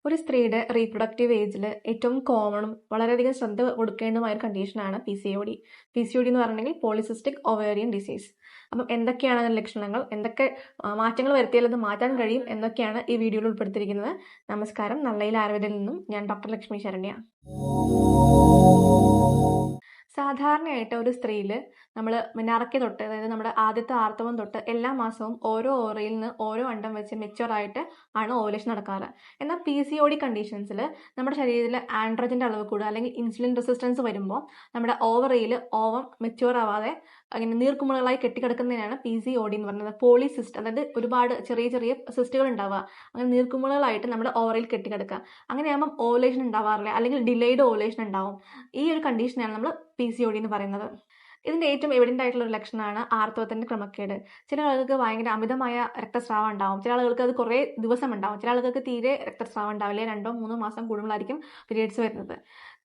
ഒരു സ്ത്രീയുടെ റീപ്രൊഡക്റ്റീവ് ഏജിൽ ഏറ്റവും കോമണും വളരെയധികം ശ്രദ്ധ കൊടുക്കേണ്ടതുമായ ഒരു കണ്ടീഷനാണ് P C O D. P C O D എന്ന് പറഞ്ഞിട്ടുണ്ടെങ്കിൽ പോളിസിസ്റ്റിക് ഒവേറിയൻ ഡിസീസ്. അപ്പം എന്തൊക്കെയാണ് അതിൻ്റെ ലക്ഷണങ്ങൾ, എന്തൊക്കെ മാറ്റങ്ങൾ വരുത്തിയാൽ അത് മാറ്റാൻ കഴിയും എന്നൊക്കെയാണ് ഈ വീഡിയോയിൽ ഉൾപ്പെടുത്തിയിരിക്കുന്നത്. നമസ്കാരം, നല്ലയിൽ ആയുർവേദയിൽ നിന്നും ഞാൻ ഡോക്ടർ ലക്ഷ്മി ശരണ്യ. സാധാരണയായിട്ട് ഒരു സ്ത്രീയിൽ നമ്മൾ മിനാറയ്ക്ക് തൊട്ട്, അതായത് നമ്മുടെ ആദ്യത്തെ ആർത്തവം തൊട്ട് എല്ലാ മാസവും ഓരോ ഓവറിയിൽ നിന്ന് ഓരോ അണ്ടം വെച്ച് മെച്ചുവറായിട്ട് ആണ് ഓവുലേഷൻ നടക്കാറ്. എന്നാൽ പി സി ഒ ഡി കണ്ടീഷൻസിൽ നമ്മുടെ ശരീരത്തിൽ ആൻഡ്രോജൻ്റെ അളവ് കൂടുക അല്ലെങ്കിൽ ഇൻസുലിൻ റെസിസ്റ്റൻസ് വരുമ്പോൾ നമ്മുടെ ഓവറിയിൽ ഓവം മെച്ചുവർ ആവാതെ അങ്ങനെ നീർക്കുമിളകളായി കെട്ടിക്കിടക്കുന്നതിനാണ് പി സി ഒ ഡി എന്ന് പറയുന്നത്. പോളിസിസ്റ്റ്, അതായത് ഒരുപാട് ചെറിയ ചെറിയ സിസ്റ്റുകൾ ഉണ്ടാവുക, അങ്ങനെ നീർക്കുമിളകളായിട്ട് നമ്മുടെ ഓവറിയിൽ കെട്ടിക്കിടക്കുക. അങ്ങനെയാകുമ്പോൾ ഓവുലേഷൻ ഉണ്ടാവാറില്ല, അല്ലെങ്കിൽ ഡിലേഡ് ഓവുലേഷൻ ഉണ്ടാവും. ഈ ഒരു കണ്ടീഷനാണ് നമ്മൾ പി സി ഒ ഡി എന്ന് പറയുന്നത്. ഇതിൻ്റെ ഏറ്റവും എവിഡൻ്റ് ആയിട്ടുള്ള ഒരു ലക്ഷണമാണ് ആർത്തവത്തിൻ്റെ ക്രമക്കേട്. ചില ആളുകൾക്ക് ഭയങ്കര അമിതമായ രക്തസ്രാവം ഉണ്ടാവും, ചില ആളുകൾക്ക് അത് കുറേ ദിവസം ഉണ്ടാവും, ചില ആളുകൾക്ക് തീരെ രക്തസ്രാവം ഉണ്ടാവില്ല, 2-3 മാസം കൂടുമ്പോഴായിരിക്കും പീരിയഡ്സ് വരുന്നത്.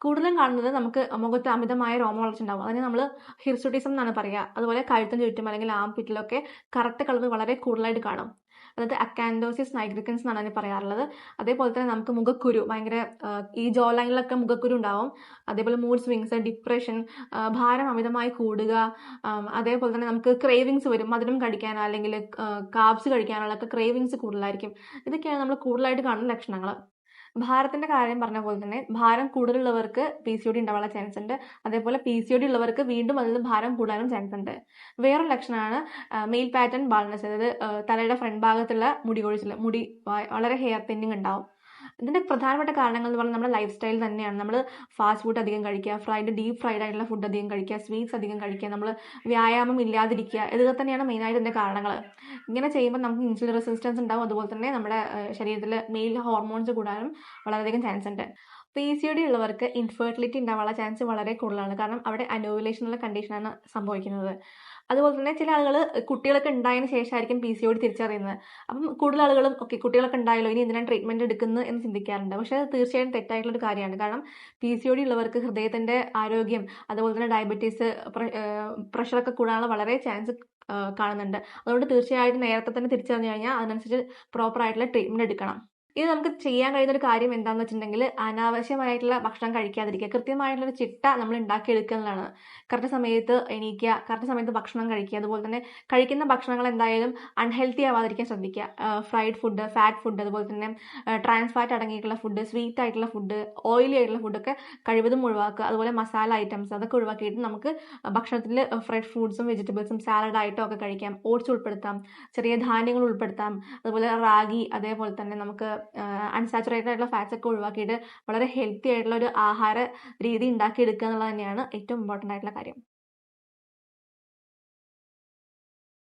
കൂടുതലും കാണുന്നത് നമുക്ക് മുഖത്ത് അമിതമായ രോമവളർച്ച ഉണ്ടാവും, അതിന് നമ്മൾ ഹിർസുട്ടിസം എന്നാണ് പറയുക. അതുപോലെ കഴുത്തിന് ചുറ്റും അല്ലെങ്കിൽ ആംപിറ്റിലൊക്കെ കറുത്ത കളർ വളരെ കൂടുതലായിട്ട് കാണും, അതായത് അക്കാൻഡോസിസ് നൈഗ്രിക്കൻസ് എന്നാണ് അതിന് പറയാറുള്ളത്. അതേപോലെ തന്നെ നമുക്ക് മുഖക്കുരു, ഭയങ്കര ഈ ജോ ലൈനിലൊക്കെ മുഖക്കുരു ഉണ്ടാവും. അതേപോലെ മൂഡ് സ്വിങ്സ്, ഡിപ്രഷൻ, ഭാരം അമിതമായി കൂടുക, അതേപോലെ തന്നെ നമുക്ക് ക്രേവിങ്സ് വരും, മധുരം കഴിക്കാനോ അല്ലെങ്കിൽ കാർബ്സ് കഴിക്കാനുള്ളൊക്കെ ക്രേവിങ്സ് കൂടുതലായിരിക്കും. ഇതൊക്കെയാണ് നമ്മൾ കൂടുതലായിട്ട് കാണുന്ന ലക്ഷണങ്ങൾ. ഭാരത്തിന്റെ കാര്യം പറഞ്ഞ പോലെ തന്നെ ഭാരം കൂടുതലുള്ളവർക്ക് പി സി ഒ ഡി ഉണ്ടാവാനുള്ള ചാൻസ് ഉണ്ട്. അതേപോലെ പി സി ഒ ഡി ഉള്ളവർക്ക് വീണ്ടും അതിൽ ഭാരം കൂടാനും ചാൻസ് ഉണ്ട്. വേറൊരു ലക്ഷണമാണ് മെയിൽ പാറ്റേൺ ബാൾനെസ്, അതായത് തലയുടെ ഫ്രണ്ട് ഭാഗത്തുള്ള മുടി കൊഴിച്ചിൽ, മുടി വളരെ ഹെയർ തിന്നിങ് ഉണ്ടാവും. ഇതിൻ്റെ പ്രധാനപ്പെട്ട കാരണങ്ങൾ എന്ന് പറഞ്ഞാൽ നമ്മുടെ ലൈഫ് സ്റ്റൈൽ തന്നെയാണ്. നമ്മൾ ഫാസ്റ്റ് ഫുഡ് അധികം കഴിക്കുക, ഡീപ്പ് ഫ്രൈഡ് ആയിട്ടുള്ള ഫുഡ് അധികം കഴിക്കുക, സ്വീറ്റ്സ് അധികം കഴിക്കുക, നമ്മൾ വ്യായാമം ഇല്ലാതിരിക്കുക, ഇതൊക്കെ തന്നെയാണ് മെയിനായിട്ട് ഇതിൻ്റെ കാരണങ്ങൾ. ഇങ്ങനെ ചെയ്യുമ്പോൾ നമുക്ക് ഇൻസുലിൻ റെസിസ്റ്റൻസ് ഉണ്ടാവും, അതുപോലെ തന്നെ നമ്മുടെ ശരീരത്തിൽ മെയിൽ ഹോർമോൺസ് കൂടാനും വളരെയധികം ചാൻസ് ഉണ്ട്. പി സി ഒ ഡി ഉള്ളവർക്ക് ഇൻഫെർട്ടിലിറ്റി ഉണ്ടാവാനുള്ള ചാൻസ് വളരെ കൂടുതലാണ്, കാരണം അവിടെ അനോവുലേഷൻ എന്നുള്ള കണ്ടീഷനാണ് സംഭവിക്കുന്നത്. അതുപോലെ തന്നെ ചില ആളുകൾ കുട്ടികളൊക്കെ ഉണ്ടായതിന് ശേഷമായിരിക്കും പി സി ഒ ഡി തിരിച്ചറിയുന്നത്. അപ്പം കൂടുതൽ ആളുകളും കുട്ടികളൊക്കെ ഉണ്ടായല്ലോ, ഇനി എന്തിനാണ് ട്രീറ്റ്മെൻറ്റ് എടുക്കുന്നത് എന്ന് ചിന്തിക്കാറുണ്ട്. പക്ഷേ അത് തീർച്ചയായും തെറ്റായിട്ടുള്ളൊരു കാര്യമാണ്. കാരണം പി സി ഒ ഡി ഉള്ളവർക്ക് ഹൃദയത്തിൻ്റെ ആരോഗ്യം, അതുപോലെ തന്നെ ഡയബറ്റീസ്, പ്രഷറൊക്കെ കൂടാനുള്ള വളരെ ചാൻസ് കാണുന്നുണ്ട്. അതുകൊണ്ട് തീർച്ചയായിട്ടും നേരത്തെ തന്നെ തിരിച്ചറിഞ്ഞു കഴിഞ്ഞാൽ അതിനനുസരിച്ച് പ്രോപ്പറായിട്ടുള്ള ട്രീറ്റ്മെൻറ്റ് എടുക്കണം. ഇത് നമുക്ക് ചെയ്യാൻ കഴിയുന്ന ഒരു കാര്യം എന്താണെന്ന് വെച്ചിട്ടുണ്ടെങ്കിൽ അനാവശ്യമായിട്ടുള്ള ഭക്ഷണം കഴിക്കാതിരിക്കുക, കൃത്യമായിട്ടുള്ളൊരു ചിട്ട നമ്മൾ ഉണ്ടാക്കിയെടുക്കുക എന്നുള്ളതാണ്. കറക്റ്റ് സമയത്ത് എണീക്കുക, കറക്റ്റ് സമയത്ത് ഭക്ഷണം കഴിക്കുക, അതുപോലെ തന്നെ കഴിക്കുന്ന ഭക്ഷണങ്ങൾ എന്തായാലും അൺഹെൽത്തി ആവാതിരിക്കാൻ ശ്രദ്ധിക്കുക. ഫ്രൈഡ് ഫുഡ്, ഫാറ്റ് ഫുഡ്, അതുപോലെ തന്നെ ട്രാൻസ് ഫാറ്റ് അടങ്ങിയിട്ടുള്ള ഫുഡ്, സ്വീറ്റ് ആയിട്ടുള്ള ഫുഡ്, ഓയിലി ആയിട്ടുള്ള ഫുഡൊക്കെ കഴിവതും ഒഴിവാക്കുക. അതുപോലെ മസാല ഐറ്റംസ് അതൊക്കെ ഒഴിവാക്കിയിട്ട് നമുക്ക് ഭക്ഷണത്തിൽ ഫ്രഷ് ഫ്രൂട്ട്സും വെജിറ്റബിൾസും സാലഡായിട്ടോ ഒക്കെ കഴിക്കാം. ഓട്സ് ഉൾപ്പെടുത്താം, ചെറിയ ധാന്യങ്ങൾ ഉൾപ്പെടുത്താം, അതുപോലെ റാഗി, അതേപോലെ തന്നെ നമുക്ക് അൺസാച്ചുറേറ്റഡ് ആയിട്ടുള്ള ഫാറ്റ്സ് ഒക്കെ ഒഴിവാക്കിയിട്ട് വളരെ ഹെൽത്തി ആയിട്ടുള്ള ഒരു ആഹാര രീതി ഉണ്ടാക്കിയെടുക്കുക എന്നുള്ളത് തന്നെയാണ് ഏറ്റവും ഇമ്പോർട്ടൻ്റ് ആയിട്ടുള്ള കാര്യം.